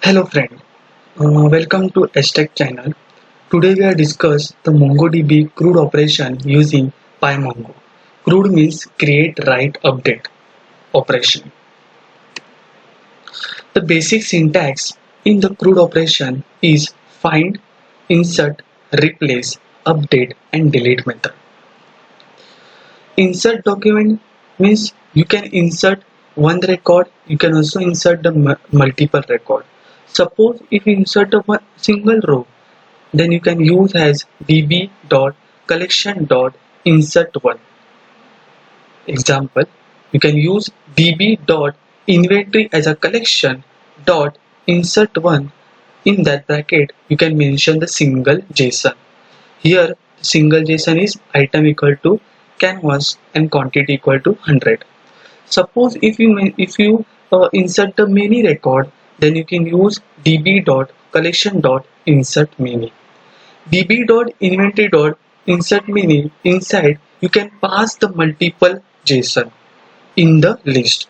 Hello friend, welcome to Tech channel. Today we are discuss the MongoDB CRUD operation using PyMongo. CRUD means create, write, update operation. The basic syntax in the CRUD operation is find, insert, replace, update and delete method. Insert document means you can insert one record, you can also insert the multiple record. Suppose if you insert a single row, then you can use as db.collection.insert1. Example, you can use db.inventory as a collection dot insert1. In that bracket, you can mention the single JSON. Here, single JSON is item equal to canvas and quantity equal to 100. Suppose if you insert the many record, then you can use db.collection.insert many. db.inventory.insert many inside you can pass the multiple JSON in the list.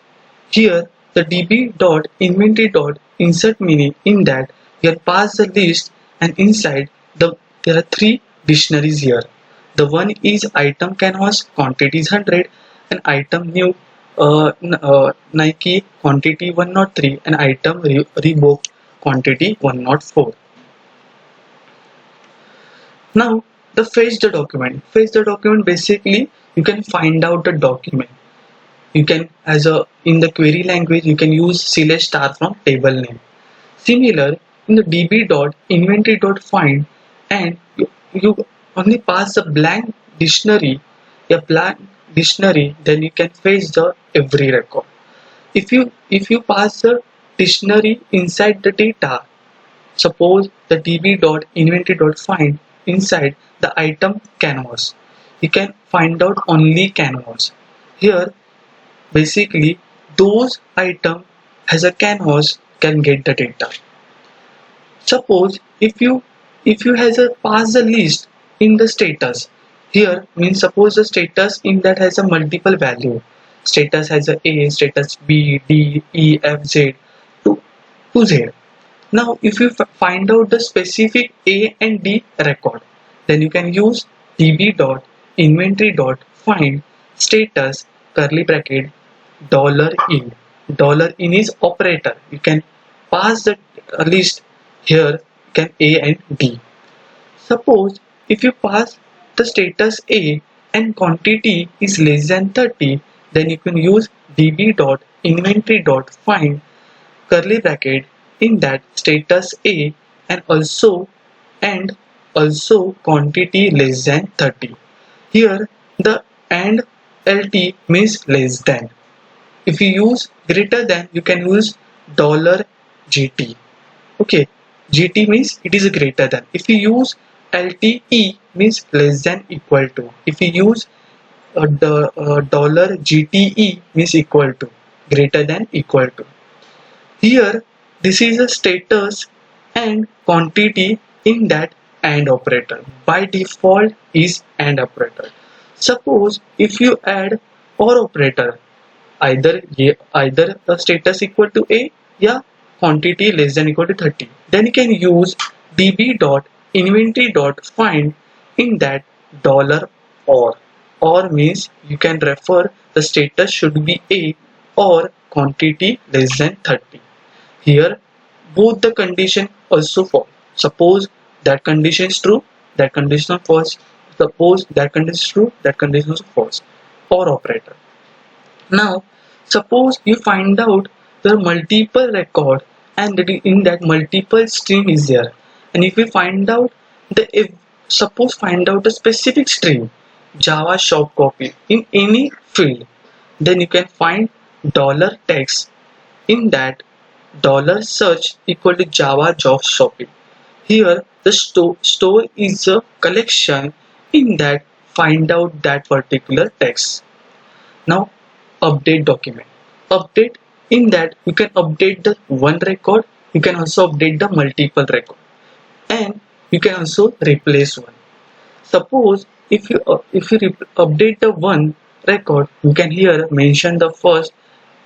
Here the db.inventory.insert many, in that you can pass the list, and inside there are three dictionaries here. The one is item canvas, quantity is 100, and item new Nike, quantity 103, and item Reebok, quantity 104. Now the fetch the document. Fetch the document, basically you can find out the document. You can, in the query language, you can use select star from table name. Similar in the db.inventory.find, and you only pass a blank dictionary, then you can fetch the every record. If you pass the dictionary inside the data, suppose the db.inventory.find inside the item canvas, you can find out only canvas. Here basically those item has a canvas can get the data. Suppose if you has a pass the list in the status, here means suppose the status in that has a multiple value. Status has a A, status B, D, E, F, Z to Z. Now if you find out the specific A and D record, then you can use db.inventory.find status curly bracket $in. $in is operator. You can pass the list here, can A and D. Suppose if you pass the status A and quantity is less than 30, then you can use db.inventory.find curly bracket in that status A and also quantity less than 30. Here the and LT means less than. If you use greater than, you can use $GT. Okay, GT means it is greater than. If you use LTE means less than equal to. If you use the $GTE means equal to, greater than equal to. Here this is a status and quantity in that AND operator. By default is AND operator. Suppose if you add OR operator, either a status equal to A, yeah, quantity less than equal to 30, then you can use db.inventory.find in that $OR. OR means you can refer the status should be A or quantity less than 30. Here both the condition also false. Suppose that condition is true, that condition is false. Suppose that condition is true, that condition is false. OR operator. Now suppose you find out the multiple record and in that multiple stream is there, and if we find out suppose find out a specific stream, Java shop copy in any field, then you can find $text in that $search equal to Java job shopping. Here the store is a collection, in that find out that particular text. Now update document. Update, in that you can update the one record, you can also update the multiple record, and you can also replace one. Suppose if you update the one record, you can here mention the first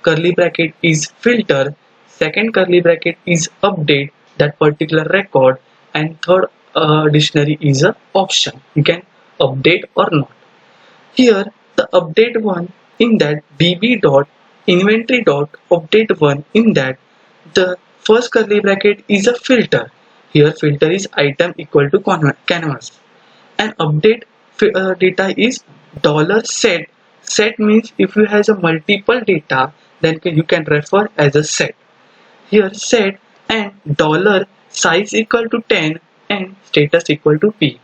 curly bracket is filter, second curly bracket is update that particular record, and third dictionary is a option. You can update or not. Here the update one, in that db dot inventory dot update one, in that the first curly bracket is a filter. Here filter is item equal to canvas, and update data is $set. Set means if you has a multiple data, then you can refer as a set. Here set and dollar size equal to 10 and status equal to p.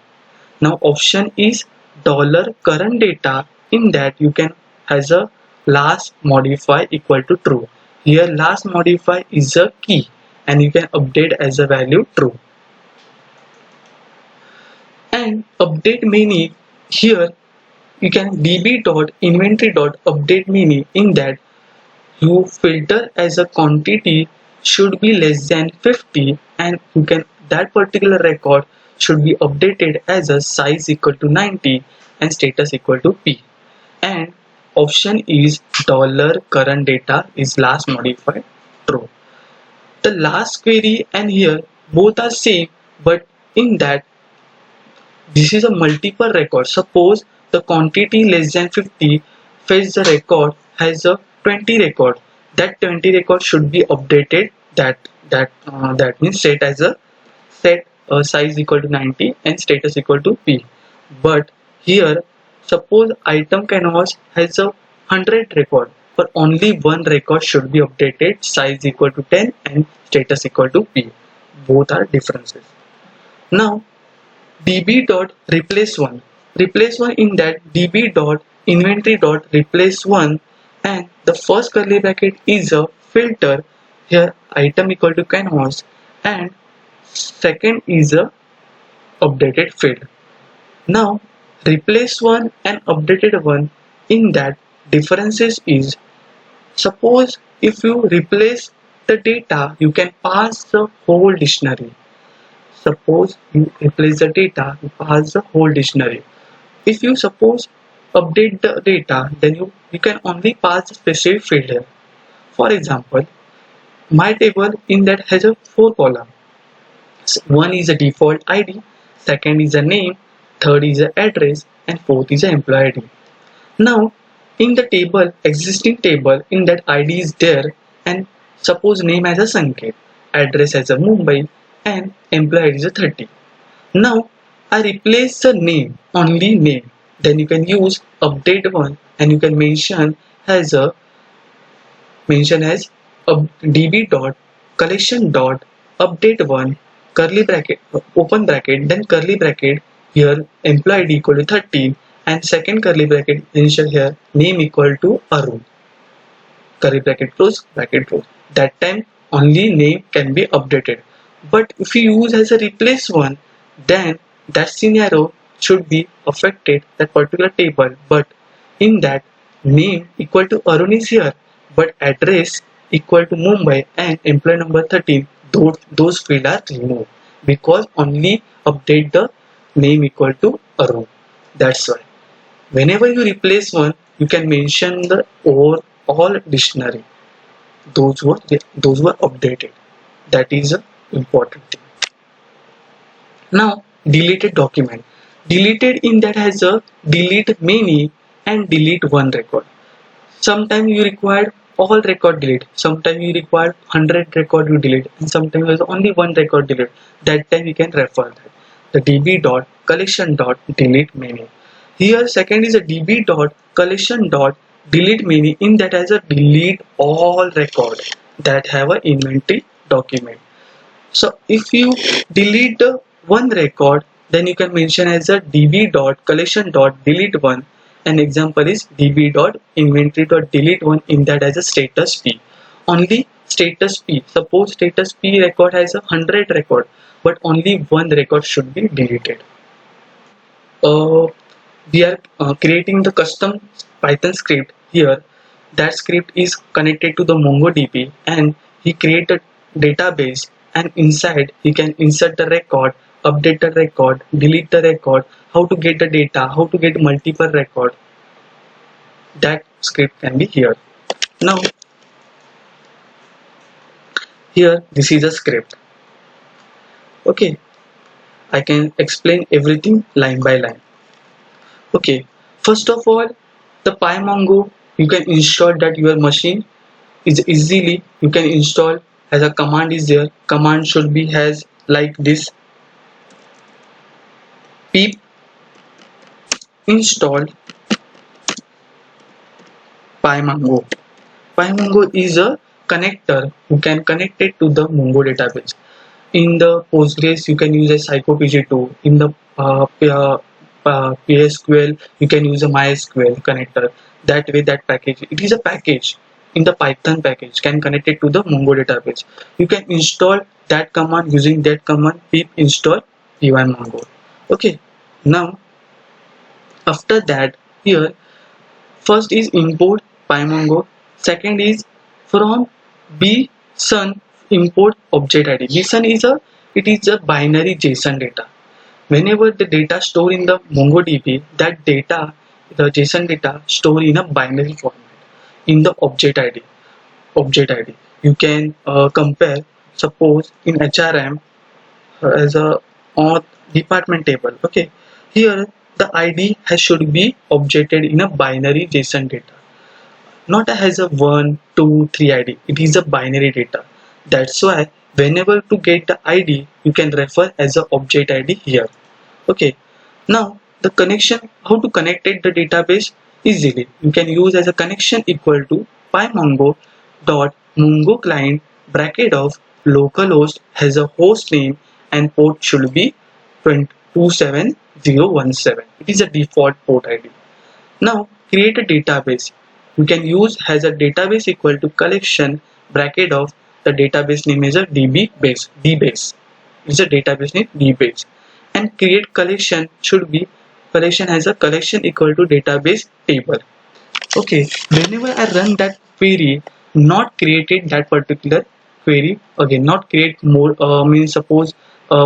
Now option is dollar current data, in that you can has a last modify equal to true. Here last modify is a key, and you can update as a value true. And update many, here you can db dot inventory dot update many, in that you filter as a quantity should be less than 50, and you can that particular record should be updated as a size equal to 90 and status equal to p. And option is dollar current data is last modified true. The last query and here both are same, but in that this is a multiple record. Suppose the quantity less than 50 fetch the record has a 20 record. That 20 record should be updated. That means set as a set size equal to 90 and status equal to p. But here suppose item canvas has a 100 record, but only one record should be updated, size equal to 10 and status equal to p. Both are differences. Now db dot replace one, in that db dot inventory dot replace one, and the first curly bracket is a filter. Here item equal to canvas, and second is a updated field. Now replace one and updated one, in that differences is, suppose if you replace the data, you can pass the whole dictionary. Suppose you replace the data, you pass the whole dictionary. If you suppose update the data, then you can only pass the specific field here. For example, my table in that has a 4 column. One is a default ID, second is a name, third is a address, and fourth is a employee ID. Now in the table, existing table, in that ID is there, and suppose name as a Sanket, address as a Mumbai, and employee is a 30. Now I replace the name, only name, then you can use update one, and you can mention as db dot collection dot update one curly bracket open bracket, then curly bracket, here employee ID equal to 30, and second curly bracket initial here name equal to Arun, curly bracket close, bracket close. That time only name can be updated. But if you use as a replace one, then that scenario should be affected that particular table, but in that name equal to Arun is here, but address equal to Mumbai and employee number 13, those fields are removed, because only update the name equal to Arun. That's why whenever you replace one, you can mention the all dictionary. Those were updated. That is a important thing. Now deleted document. Deleted, in that has a delete many and delete one record. Sometimes you require all record delete, sometimes you require 100 record you delete, and sometimes there's only one record delete. That time you can refer that the db dot collection dot delete many. Here second is a db dot collection dot delete many, in that has a delete all record that have a inventory document. So if you delete the one record, then you can mention as a db dot collection dot delete one. An example is db dot inventory dot delete one, in that has a status p. Only status p. Suppose status p record has a 100 record, but only one record should be deleted. We are creating the custom Python script here. That script is connected to the MongoDB, and he created database, and inside he can insert the record, update the record, delete the record, how to get the data, how to get multiple record. That script can be here. Now Here this is a script. Okay, I can explain everything line by line. Okay, first of all, the PyMongo you can install that your machine is easily you can install as a command is there. Command should be has like this: pip install PyMongo. PyMongo is a connector who can connect it to the Mongo database. In the Postgres, you can use a PsychoPG2. In the PSQL, you can use a MySQL connector. That way, that package, it is a package in the Python package, can connect it to the Mongo database. You can install that command using that command pip install pymongo. Okay, now after that, here first is import PyMongo. Second is from bsun import object ID. Bsun is a binary JSON data. Whenever the data stored in the MongoDB, that data, the JSON data stored in a binary format in the object ID. Object ID. You can compare. Suppose in HRM as a auth department table. Okay, here the ID should be objected in a binary JSON data, not as a 1, 2, 3 ID. It is a binary data. That's why whenever to get the ID, you can refer as a object ID here. Okay. Now the connection, how to connect it the database easily. You can use as a connection equal to pymongo dot mongo client bracket of localhost has a host name and port should be 27017. It is a default port ID. Now create a database. You can use as a database equal to collection bracket of the database name is a dbase. Dbase is a database name dbase, and create collection should be collection has a collection equal to database table. Okay, whenever I run that query, not created that particular query again, not create more means suppose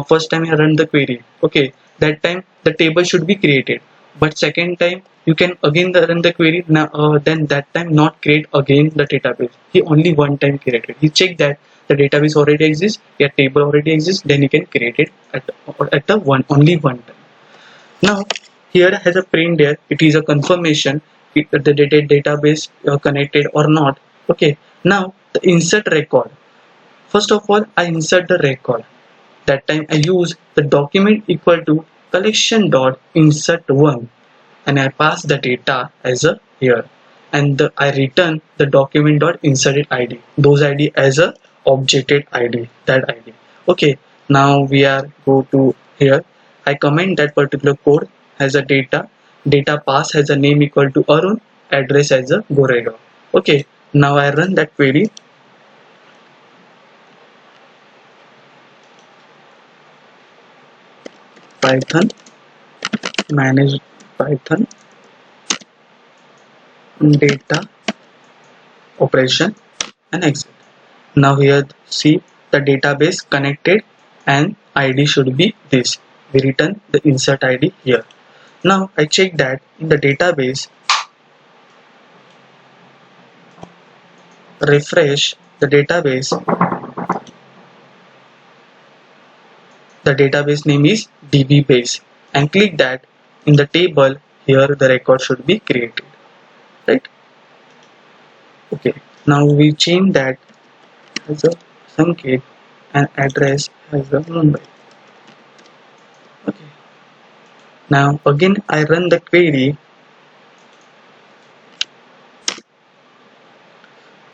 first time I run the query, okay, that time the table should be created, but second time you can again run the query. Now then that time not create again the database. He only one time created. He check that the database already exists, your table already exists, then you can create it at the only one time. Now here has a print there. It is a confirmation if the database connected or not. Okay. Now the insert record. First of all, I insert the record. That time I use the document equal to collection dot insert one, and I pass the data as a here, and I return the document dot inserted ID. Those ID as a objected ID. That ID. Okay. Now we are go to here. I comment that particular code has a data pass has a name equal to Arun, address as a Goregaon. Okay, now I run that query. Python manage Python data operation and exit. Now here see the database connected and ID should be this. We return the insert ID here. Now I check that in the database, refresh the database. The database name is dbbase, and click that in the table. Here the record should be created, right? Okay. Now we change that as a Sanket and address as a Mumbai. Okay. Now again I run the query.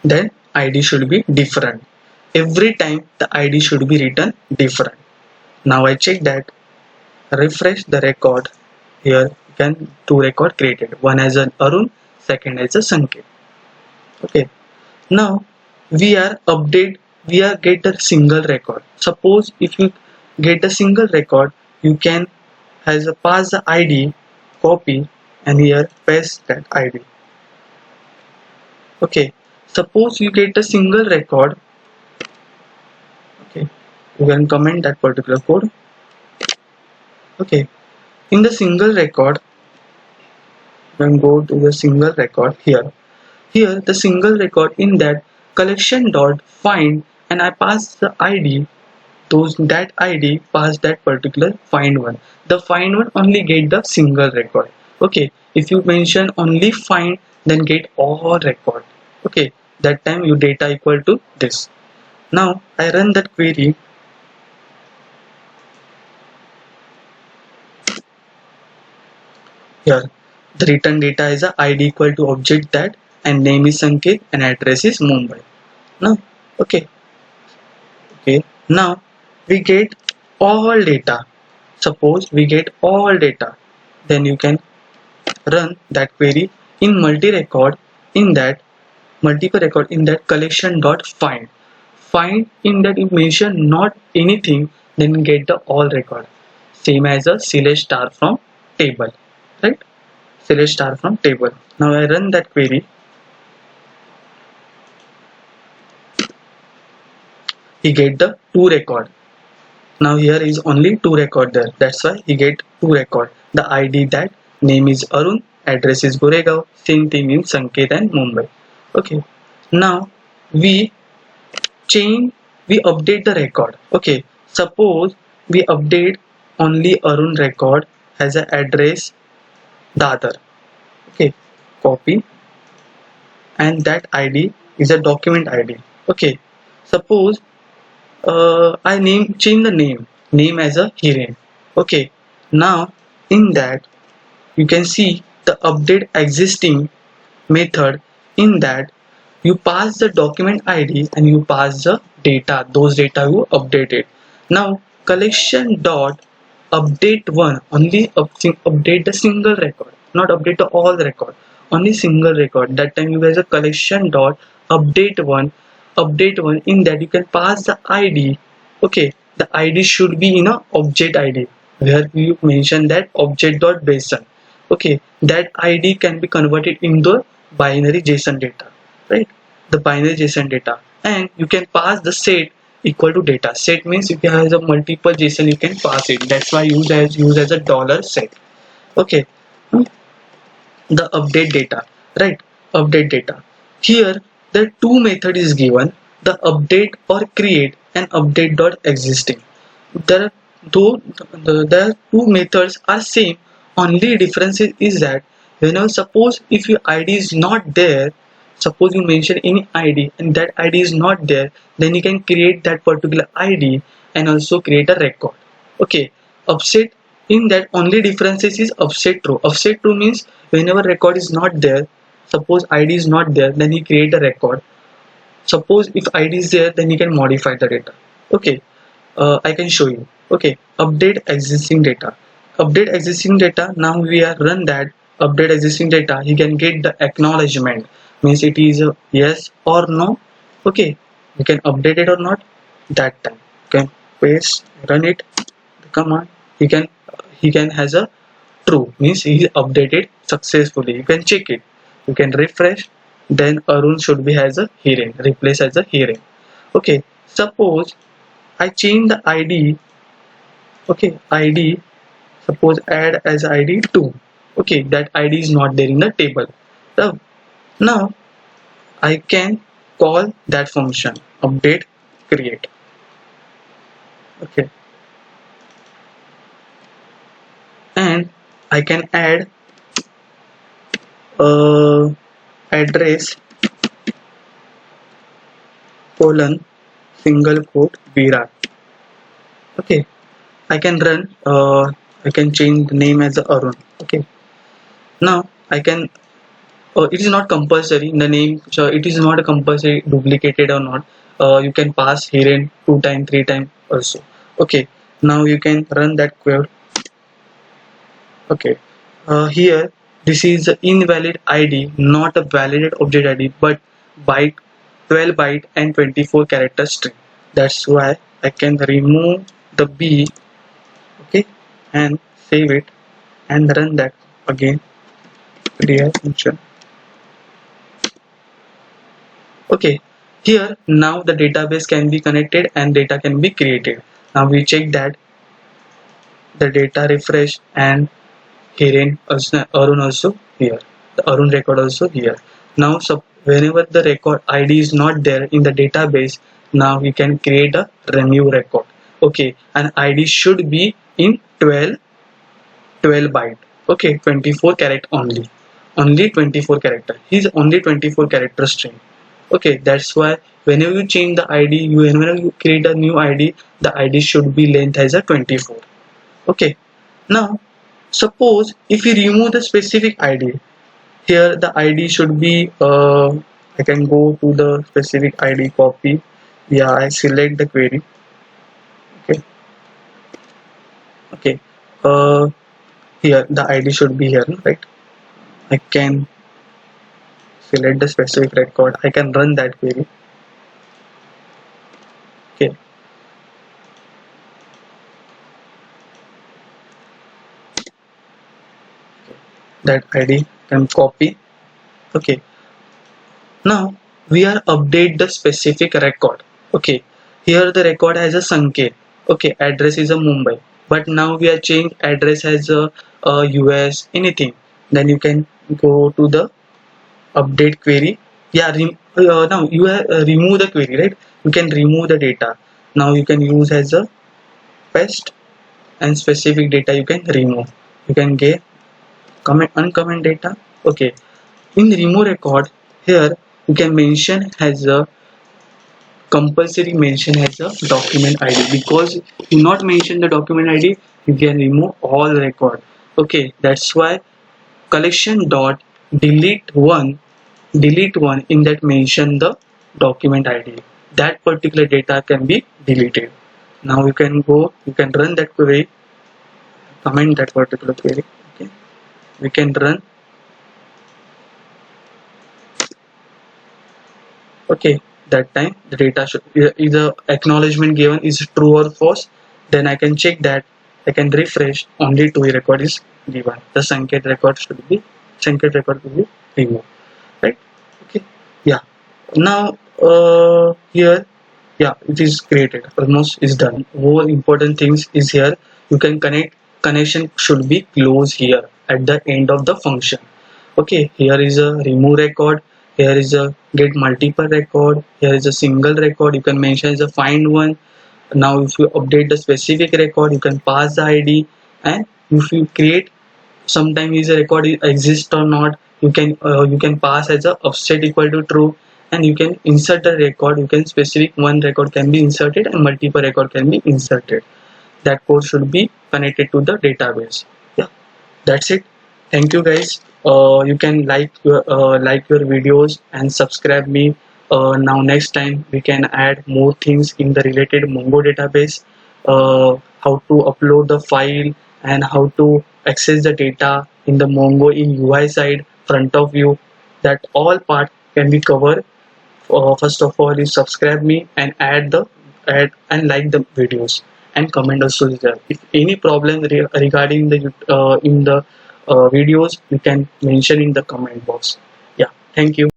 Then ID should be different. Every time the ID should be written different. Now I check that, refresh the record. Here you can two record created. One as an Arun, second as a Sanket. Okay. Now we are get a single record. Suppose if you get a single record, you can has a pass the ID, copy, and here paste that ID. Okay. Suppose you get a single record. Okay, you can comment that particular code. Okay, in the single record, you can go to the single record here. Here the single record in that collection dot find and I pass the ID, that ID pass that particular find one. The find one only get the single record. Okay, if you mention only find, then get all record. Okay, that time your data equal to this. Now I run that query. Here the return data is a ID equal to object that, and name is Sanket and address is Mumbai. Now okay, now we get all data. Suppose we get all data, then you can run that query in multi-record, in that multiple record, in that collection dot find in that you mention not anything, then get the all record, same as a select star from table, right? Select star from table. Now I run that query. He get the 2 record. Now here is only 2 record there, that's why he get 2 record. The ID, that name is Arun, address is Goregaon, same thing in Sanket and Mumbai. Okay, now we update the record. Okay, suppose we update only Arun record has an address Dadar. Okay, copy, and that ID is a document ID. Okay, suppose I change the name as a Hiren. Okay, now in that you can see the update existing method. In that you pass the document ID and you pass the data, those data you updated. Now collection dot update one only update the single record, not update the all record, only single record. That time you have a collection dot update one. In that you can pass the ID. Okay, the ID should be in a object ID, where you mention that object dot JSON. Okay, that ID can be converted into binary JSON data, right? The binary JSON data, and you can pass the set equal to data. Set means if you have a multiple JSON you can pass it, that's why use as a $set. Okay, the update data, right? Update data. Here the two method is given, the update or create and update dot existing. There though the two methods are same, only difference is that whenever, suppose if your ID is not there, suppose you mention any ID and that ID is not there, then you can create that particular ID and also create a record. Okay, offset, in that only differences is offset true. Offset true means whenever record is not there, suppose ID is not there, then you create a record. Suppose if ID is there, then you can modify the data. Okay, I can show you. Okay, update existing data. Update existing data. Now we are run that update existing data. You can get the acknowledgement, means it is a yes or no. Okay, you can update it or not. That time you can paste, run it, the command. He can has a true, means he is updated successfully. You can check it. You can refresh. Then Arun should be as a Hiren, replace as a Hiren. Okay, suppose I change the ID. Okay, ID, suppose add as ID 2. Okay, that ID is not there in the table. So now I can call that function update create. Okay, and I can add address colon single quote Virat. Okay, I can run, I can change the name as Arun. Okay, now I can, it is not compulsory in the name, so it is not a compulsory duplicated or not. You can pass Hiren 2 times 3 times also. Okay, now you can run that query. Okay, here this is the invalid ID, not a validated object ID, but byte 12 byte and 24 character string. That's why I can remove the B. Okay, and save it and run that again. Clear function. Okay, here now the database can be connected and data can be created. Now we check that the data refresh and Hiren also, Arun also here, the Arun record also here. Now whenever the record ID is not there in the database, Now we can create a new record. Okay, and ID should be in 12 byte. Okay, 24 character only 24 character. He's only 24 character string. Okay, that's why whenever you change the ID, whenever you create a new ID, the ID should be length as a 24. Okay, now suppose if you remove the specific ID, here the ID should be I can go to the specific ID, copy. Yeah, I select the query. Okay, okay, here the ID should be here, right? I can select the specific record. I can run that query. Okay, that ID can copy. Okay, now we are update the specific record. Okay, here the record has a Sanket. Okay, address is a Mumbai, but now we are change address as a US anything. Then you can go to the update query. Yeah, now you remove the query, right? You can remove the data. Now you can use as a paste and specific data you can remove. You can get comment uncomment data. Okay, in remove record, here you can mention as a compulsory mention as a document ID, because you not mention the document ID, you can remove all record. Okay, that's why collection dot delete one in that mention the document ID. That particular data can be deleted. Now you can go, you can run that query, comment that particular query. Okay, we can run. Okay, that time the data should either acknowledgement given is true or false. Then I can check that. I can refresh, only 2 record is given. The Sanket record will be removed, right? Okay, yeah. Now here, yeah, it is created, almost is done. More important things is here. You can connection should be close here at the end of the function. Okay, here is a remove record, here is a get multiple record, here is a single record. You can mention as a find one. Now if you update the specific record, you can pass the ID, and if you create sometime is a record exists or not, you can pass as a offset equal to true, and you can insert a record. You can specific one record can be inserted and multiple record can be inserted. That code should be connected to the database. Yeah, that's it. Thank you guys. You can like your videos and subscribe me. Now next time we can add more things in the related Mongo database, how to upload the file and how to access the data in the Mongo in UI side, front of view. That all part can be covered. First of all, you subscribe me and add and like the videos, and comment also is there. If any problem regarding the in the videos, you can mention in the comment box. Yeah, thank you.